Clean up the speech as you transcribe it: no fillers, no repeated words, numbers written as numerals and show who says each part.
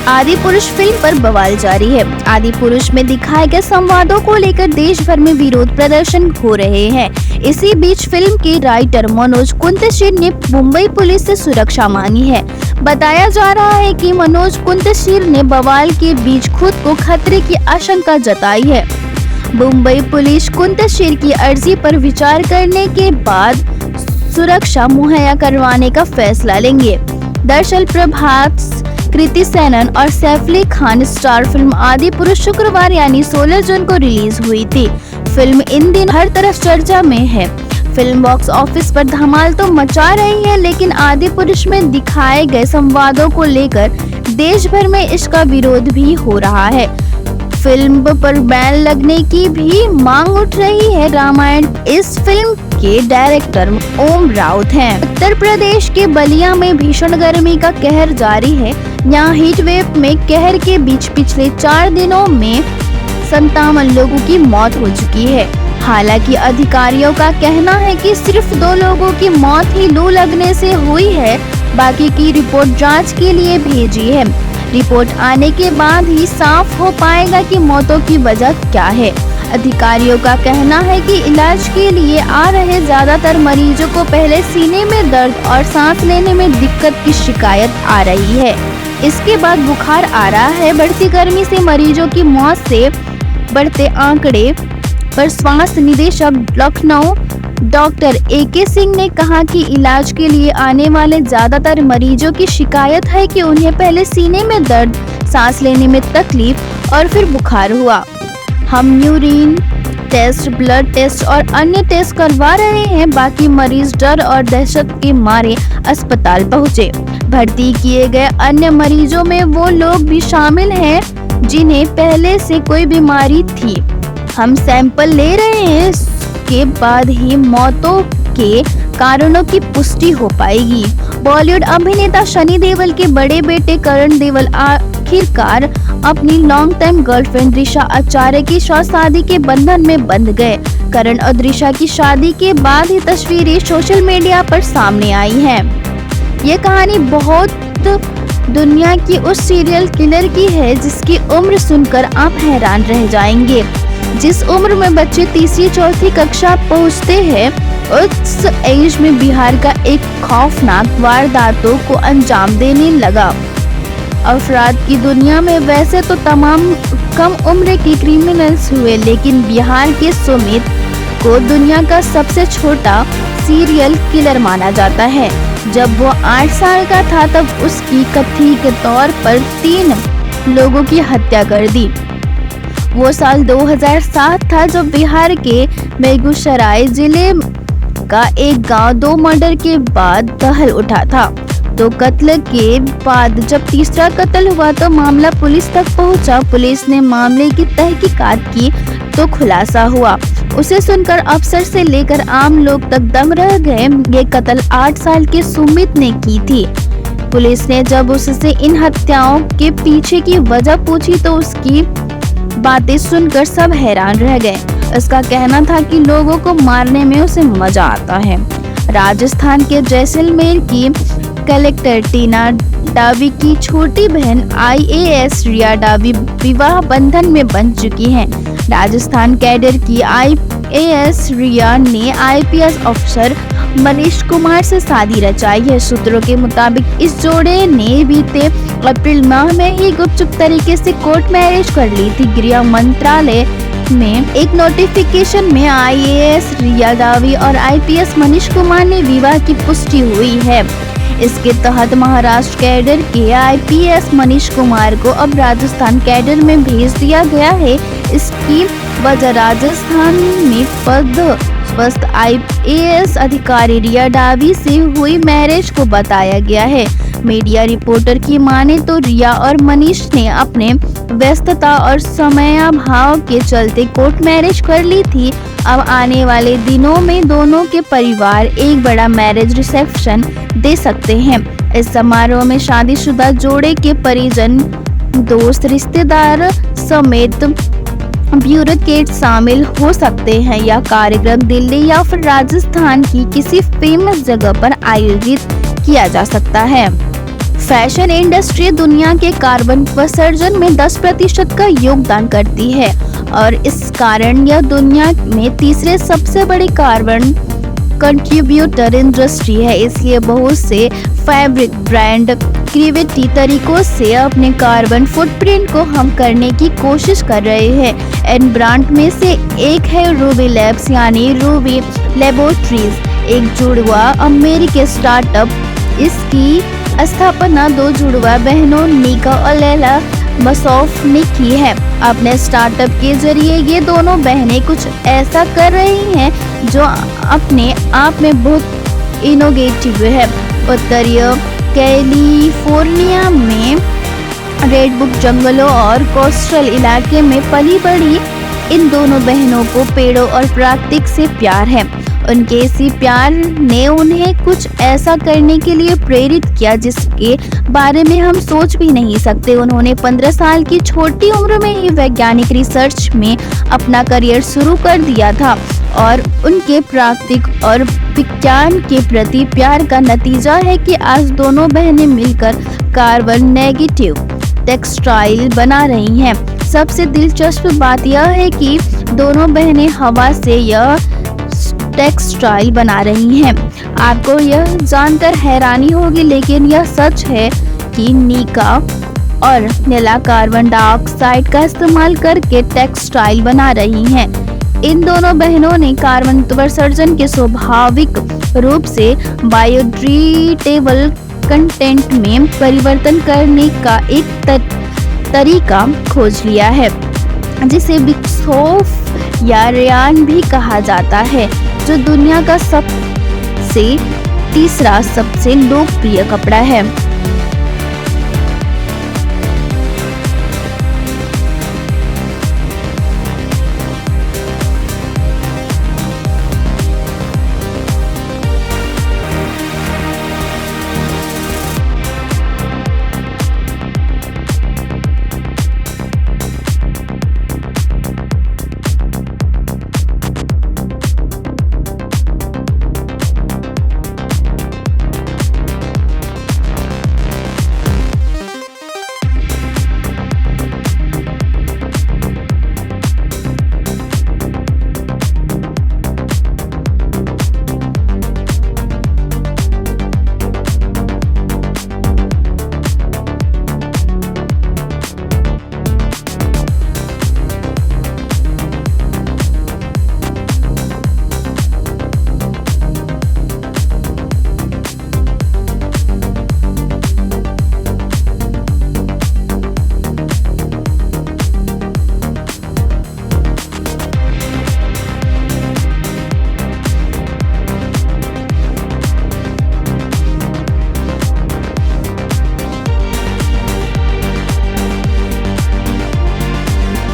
Speaker 1: आदि पुरुष फिल्म पर बवाल जारी है। आदि पुरुष में दिखाए गए संवादों को लेकर देश भर में विरोध प्रदर्शन हो रहे हैं। इसी बीच फिल्म के राइटर मनोज कुंतशीर ने मुंबई पुलिस से सुरक्षा मांगी है। बताया जा रहा है कि मनोज कुंतशीर ने बवाल के बीच खुद को खतरे की आशंका जताई है। मुंबई पुलिस कुंतशीर की अर्जी पर विचार करने के बाद सुरक्षा मुहैया करवाने का फैसला लेंगे। दरअसल प्रभात, कृति सेनन और सैफ अली खान स्टार फिल्म आदि पुरुष शुक्रवार यानी 16 जून को रिलीज हुई थी। फिल्म इन दिन हर तरफ चर्चा में है। फिल्म बॉक्स ऑफिस पर धमाल तो मचा रही है, लेकिन आदि पुरुष में दिखाए गए संवादों को लेकर देश भर में इसका विरोध भी हो रहा है। फिल्म पर बैन लगने की भी मांग उठ रही है। रामायण इस फिल्म के डायरेक्टर ओम राउत हैं। उत्तर प्रदेश के बलिया में भीषण गर्मी का कहर जारी है। यहाँ हीट वेव में कहर के बीच पिछले 4 दिनों में 57 लोगों की मौत हो चुकी है। हालांकि अधिकारियों का कहना है कि सिर्फ 2 लोगों की मौत ही लू लगने से हुई है। बाकी की रिपोर्ट जांच के लिए भेजी है। रिपोर्ट आने के बाद ही साफ हो पाएगा कि मौतों की वजह क्या है। अधिकारियों का कहना है कि इलाज के लिए आ रहे ज्यादातर मरीजों को पहले सीने में दर्द और सांस लेने में दिक्कत की शिकायत आ रही है। इसके बाद बुखार आ रहा है। बढ़ती गर्मी से मरीजों की मौत से बढ़ते आंकड़े पर स्वास्थ्य निदेशक लखनऊ डॉक्टर AK सिंह ने कहा कि इलाज के लिए आने वाले ज्यादातर मरीजों की शिकायत है कि उन्हें पहले सीने में दर्द, सांस लेने में तकलीफ और फिर बुखार हुआ। हम यूरिन टेस्ट, ब्लड टेस्ट और अन्य टेस्ट करवा रहे हैं। बाकी मरीज डर और दहशत के मारे अस्पताल पहुंचे। भर्ती किए गए अन्य मरीजों में वो लोग भी शामिल हैं जिन्हें पहले से कोई बीमारी थी। हम सैंपल ले रहे हैं, के बाद ही मौतों के कारणों की पुष्टि हो पाएगी। बॉलीवुड अभिनेता सनी देओल के बड़े बेटे करण देओल आखिरकार अपनी लॉन्ग टाइम गर्लफ्रेंड दिशा आचार्य की शादी के बंधन में बंध गए। करण और दिशा की शादी के बाद ही तस्वीरें सोशल मीडिया पर सामने आई हैं। ये कहानी बहुत दुनिया की उस सीरियल किलर की है जिसकी उम्र सुनकर आप हैरान रह जाएंगे। जिस उम्र में बच्चे तीसरी चौथी कक्षा पहुंचते हैं, उस एज में बिहार का एक खौफनाक वारदातों को अंजाम देने लगा। अपराध की दुनिया में वैसे तो तमाम कम उम्र के क्रिमिनल्स हुए, लेकिन बिहार के सुमित को दुनिया का सबसे छोटा सीरियल किलर माना जाता है। जब वो 8 साल का था तब उसकी कथित तौर पर 3 लोगों की हत्या कर दी। वो साल 2007 था जब बिहार के बेगूसराय जिले का एक गांव 2 मर्डर के बाद दहल उठा था। 2 कत्ल के बाद जब तीसरा कत्ल हुआ तो मामला पुलिस तक पहुंचा। पुलिस ने मामले की तहकीकात की तो खुलासा हुआ। उसे सुनकर अफसर से लेकर आम लोग तक दंग रह गए। ये कत्ल 8 साल के सुमित ने की थी। पुलिस ने जब उससे इन हत्याओं के पीछे की वजह पूछी तो उसकी बातें सुनकर सब हैरान रह गए। उसका कहना था कि लोगों को मारने में उसे मजा आता है। राजस्थान के जैसलमेर की कलेक्टर टीना डावी की छोटी बहन IAS रिया डावी विवाह बंधन में बंध चुकी हैं। राजस्थान कैडर की IAS रिया ने IPS अफसर मनीष कुमार से शादी रचाई है। सूत्रों के मुताबिक इस जोड़े ने बीते अप्रैल माह में ही गुपचुप तरीके से कोर्ट मैरिज कर ली थी। गृह मंत्रालय में एक नोटिफिकेशन में IAS रिया डावी और IPS मनीष कुमार ने विवाह की पुष्टि हुई है। इसके तहत महाराष्ट्र कैडर के IPS मनीष कुमार को अब राजस्थान कैडर में भेज दिया गया है। इसकी वजह राजस्थान में पदस्थ IAS अधिकारी रिया डावी से हुई मैरिज को बताया गया है। मीडिया रिपोर्टर की माने तो रिया और मनीष ने अपने व्यस्तता और समयाभाव के चलते कोर्ट मैरिज कर ली थी। अब आने वाले दिनों में दोनों के परिवार एक बड़ा मैरिज रिसेप्शन दे सकते हैं। इस समारोह में शादीशुदा जोड़े के परिजन, दोस्त, रिश्तेदार समेत ब्यूरोक्रेट शामिल हो सकते हैं। यह कार्यक्रम दिल्ली या फिर राजस्थान की किसी फेमस जगह पर आयोजित किया जा सकता है। फैशन इंडस्ट्री दुनिया के कार्बन उत्सर्जन में 10% का योगदान करती है और इस कारण यह दुनिया में तीसरे सबसे बड़ी कार्बन कंट्रीब्यूटर इंडस्ट्री है। इसलिए बहुत से फैब्रिक ब्रांड क्रिएटिव तरीकों से अपने कार्बन फुटप्रिंट को कम करने की कोशिश कर रहे हैं। इन ब्रांड में से एक है रूबी लैब्स यानी रूबी लेबोरेटरीज, एक जुड़वा अमेरिकी स्टार्टअप। इसकी स्थापना 2 जुड़वा बहनों निका और लैला बसौफ ने की है। अपने स्टार्टअप के जरिए ये दोनों बहनें कुछ ऐसा कर रही हैं जो अपने आप में बहुत इनोवेटिव है। उत्तरी कैलिफोर्निया में रेडवुड जंगलों और कोस्टल इलाके में पली बड़ी इन दोनों बहनों को पेड़ों और प्रकृति से प्यार है। उनके इसी प्यार ने उन्हें कुछ ऐसा करने के लिए प्रेरित किया जिसके बारे में हम सोच भी नहीं सकते। उन्होंने 15 साल की छोटी उम्र में ही वैज्ञानिक रिसर्च में अपना करियर शुरू कर दिया था और उनके प्रकृति और विज्ञान के प्रति प्यार का नतीजा है कि आज दोनों बहनें मिलकर कार्बन नेगेटिव टेक्सटाइल बना रही हैं। सबसे दिलचस्प बात यह है कि दोनों बहनें हवा से यह टेक्सटाइल बना रही हैं। आपको यह जानकर हैरानी होगी लेकिन यह सच है कि निका और नीला कार्बन डाइऑक्साइड का इस्तेमाल करके टेक्सटाइल बना रही हैं। इन दोनों बहनों ने कार्बन उत्सर्जन के स्वाभाविक रूप से बायोडिग्रेडेबल कंटेंट में परिवर्तन करने का एक तरीका खोज लिया है जिसे विस्कोस या रेयान भी कहा जाता है, जो दुनिया का तीसरा सबसे लोकप्रिय कपड़ा है।